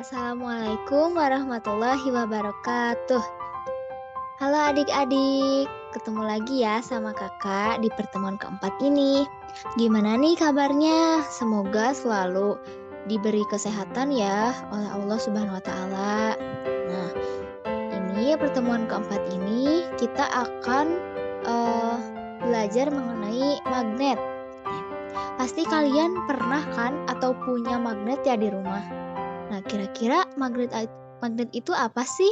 Assalamualaikum warahmatullahi wabarakatuh. Halo adik-adik, ketemu lagi ya sama kakak di pertemuan keempat ini. Gimana nih kabarnya? Semoga selalu diberi kesehatan ya oleh Allah Subhanahu wa Ta'ala. Nah, ini pertemuan keempat ini kita akan belajar mengenai magnet. Nih, pasti kalian pernah kan atau punya magnet ya di rumah. Nah, kira-kira magnet itu apa sih?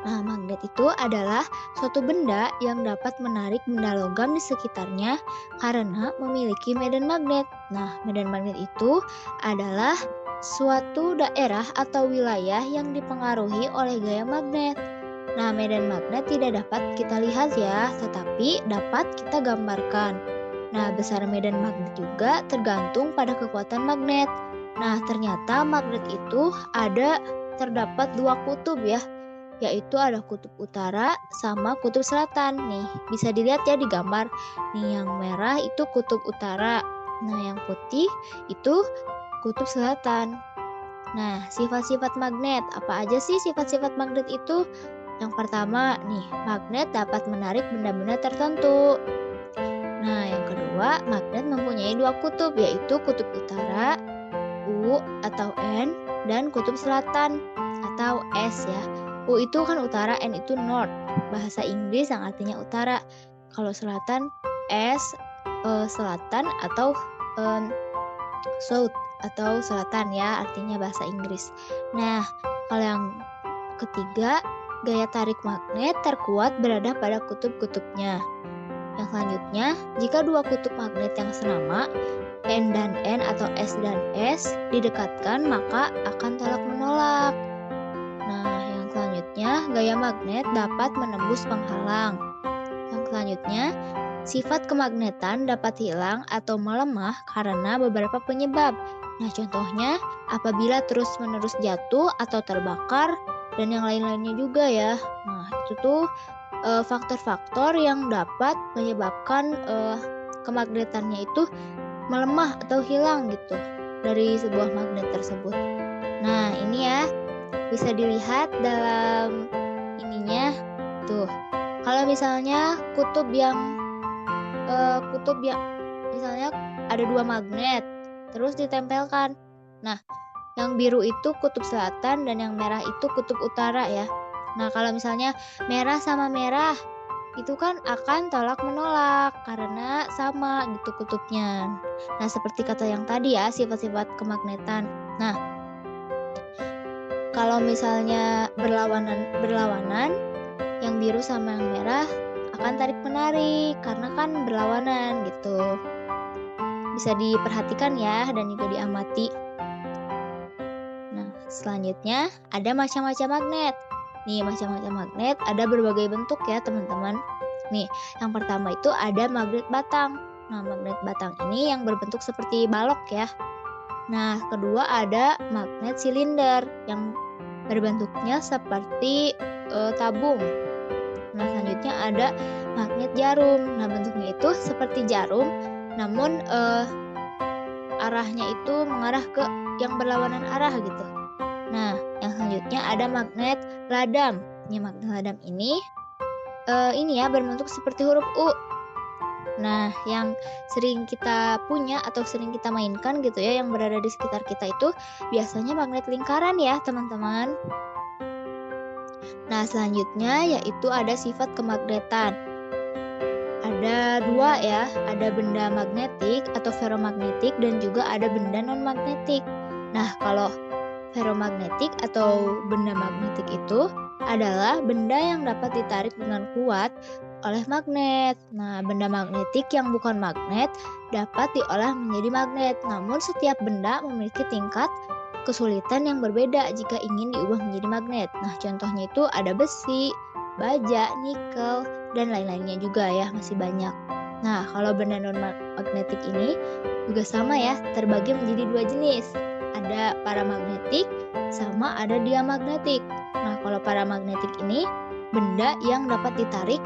Nah, magnet itu adalah suatu benda yang dapat menarik benda logam di sekitarnya karena memiliki medan magnet. Nah, medan magnet itu adalah suatu daerah atau wilayah yang dipengaruhi oleh gaya magnet. Nah, medan magnet tidak dapat kita lihat ya, tetapi dapat kita gambarkan. Nah, besar medan magnet juga tergantung pada kekuatan magnet. Nah, ternyata magnet itu terdapat dua kutub ya, yaitu ada kutub utara sama kutub selatan. Nih, bisa dilihat ya di gambar. Nih, yang merah itu kutub utara. Nah, yang putih itu kutub selatan. Nah, sifat-sifat magnet. Apa aja sih sifat-sifat magnet itu? Yang pertama, nih, magnet dapat menarik benda-benda tertentu. Nah, yang kedua, magnet mempunyai dua kutub, yaitu kutub utara, U atau N, dan kutub selatan atau S ya. U itu kan utara, N itu north, bahasa Inggris yang artinya utara. Kalau selatan, S selatan atau south atau selatan ya, artinya bahasa Inggris. Nah, kalau yang ketiga, gaya tarik magnet terkuat berada pada kutub-kutubnya. Yang selanjutnya, jika dua kutub magnet yang senama, N dan N atau S dan S didekatkan, maka akan tolak-menolak. Nah, yang selanjutnya, gaya magnet dapat menembus penghalang. Yang selanjutnya, sifat kemagnetan dapat hilang atau melemah karena beberapa penyebab. Nah, contohnya apabila terus-menerus jatuh atau terbakar dan yang lain-lainnya juga ya. Nah, itu tuh faktor-faktor yang dapat menyebabkan kemagnetannya itu melemah atau hilang gitu dari sebuah magnet tersebut. Nah, ini ya bisa dilihat dalam ininya tuh. Kalau misalnya kutub yang misalnya ada dua magnet terus ditempelkan. Nah, yang biru itu kutub selatan dan yang merah itu kutub utara ya. Nah, kalau misalnya merah sama merah itu kan akan tolak-menolak karena sama gitu kutubnya. Nah, seperti kata yang tadi ya, sifat-sifat kemagnetan. Nah, kalau misalnya berlawanan, yang biru sama yang merah akan tarik-menarik karena kan berlawanan gitu. Bisa diperhatikan ya dan juga diamati. Nah, selanjutnya ada macam-macam magnet. Nih, macam-macam magnet ada berbagai bentuk ya, teman-teman. Nih, yang pertama itu ada magnet batang. Nah, magnet batang ini yang berbentuk seperti balok ya. Nah, kedua ada magnet silinder yang berbentuknya seperti tabung. Nah, selanjutnya ada magnet jarum. Nah, bentuknya itu seperti jarum, namun arahnya itu mengarah ke yang berlawanan arah gitu. Nah, yang selanjutnya ada magnet ladam. Magnet ladam ini ya berbentuk seperti huruf U. Nah, yang sering kita punya atau sering kita mainkan gitu ya, yang berada di sekitar kita itu biasanya magnet lingkaran ya, teman-teman. Nah, selanjutnya yaitu ada sifat kemagnetan. Ada dua ya, ada benda magnetik atau ferromagnetik dan juga ada benda non-magnetik. Nah, kalau ferromagnetik atau benda magnetik itu adalah benda yang dapat ditarik dengan kuat oleh magnet. Nah, benda magnetik yang bukan magnet dapat diolah menjadi magnet. Namun setiap benda memiliki tingkat kesulitan yang berbeda jika ingin diubah menjadi magnet. Nah, contohnya itu ada besi, baja, nikel, dan lain-lainnya juga ya, masih banyak. Nah, kalau benda non-magnetik ini juga sama ya, terbagi menjadi dua jenis. Ada paramagnetik sama ada diamagnetik. Nah, kalau paramagnetik ini benda yang dapat ditarik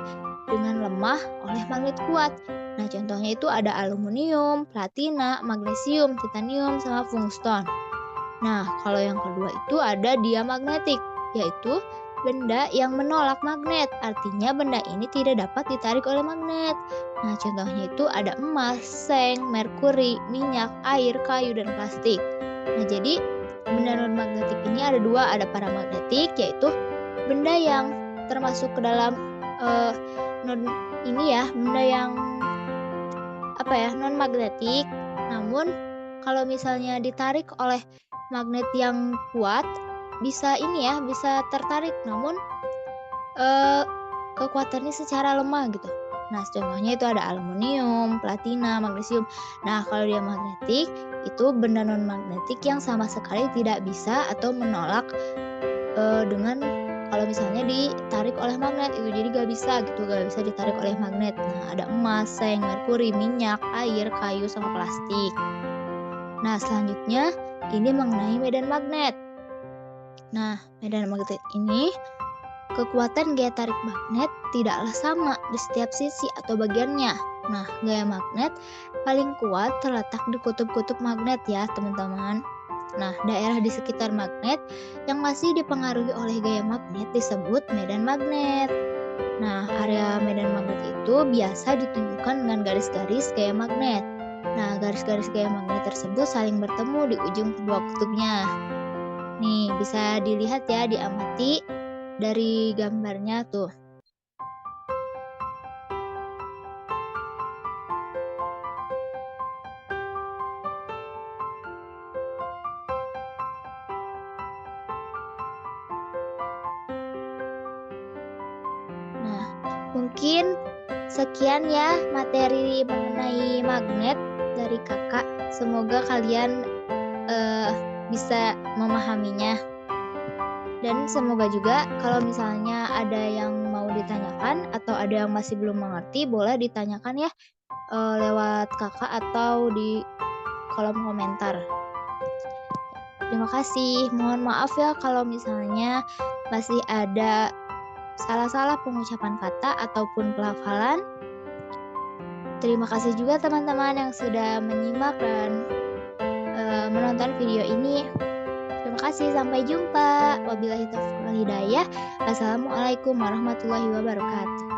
dengan lemah oleh magnet kuat. Nah, contohnya itu ada aluminium, platina, magnesium, titanium, sama tungsten. Nah, kalau yang kedua itu ada diamagnetik, yaitu benda yang menolak magnet. Artinya benda ini tidak dapat ditarik oleh magnet. Nah, contohnya itu ada emas, seng, merkuri, minyak, air, kayu, dan plastik. Nah, jadi benda non-magnetik ini ada dua, ada paramagnetik, yaitu benda yang termasuk ke dalam benda yang non-magnetik. Namun kalau misalnya ditarik oleh magnet yang kuat, bisa tertarik, namun kekuatannya secara lemah gitu. Nah, contohnya itu ada aluminium, platina, magnesium. Nah, kalau dia magnetik, itu benda non-magnetik yang sama sekali tidak bisa atau menolak dengan kalau misalnya ditarik oleh magnet itu, jadi gak bisa ditarik oleh magnet. Nah, ada emas, seng, merkuri, minyak, air, kayu, sama plastik. Nah, selanjutnya ini mengenai medan magnet. Nah, medan magnet ini kekuatan gaya tarik magnet tidaklah sama di setiap sisi atau bagiannya. Nah, gaya magnet paling kuat terletak di kutub-kutub magnet ya, teman-teman. Nah, daerah di sekitar magnet yang masih dipengaruhi oleh gaya magnet disebut medan magnet. Nah, area medan magnet itu biasa ditunjukkan dengan garis-garis gaya magnet. Nah, garis-garis gaya magnet tersebut saling bertemu di ujung kedua kutubnya. Nih, bisa dilihat ya, diamati dari gambarnya tuh. Nah, mungkin sekian ya materi mengenai magnet dari kakak. Semoga kalian bisa memahaminya. Dan semoga juga kalau misalnya ada yang mau ditanyakan atau ada yang masih belum mengerti, boleh ditanyakan ya lewat kakak atau di kolom komentar. Terima kasih. Mohon maaf ya kalau misalnya masih ada salah-salah pengucapan kata ataupun pelafalan. Terima kasih juga teman-teman yang sudah menyimak dan menonton video ini. Terima kasih, sampai jumpa. Wabillahi taufiq wal hidayah. Assalamualaikum warahmatullahi wabarakatuh.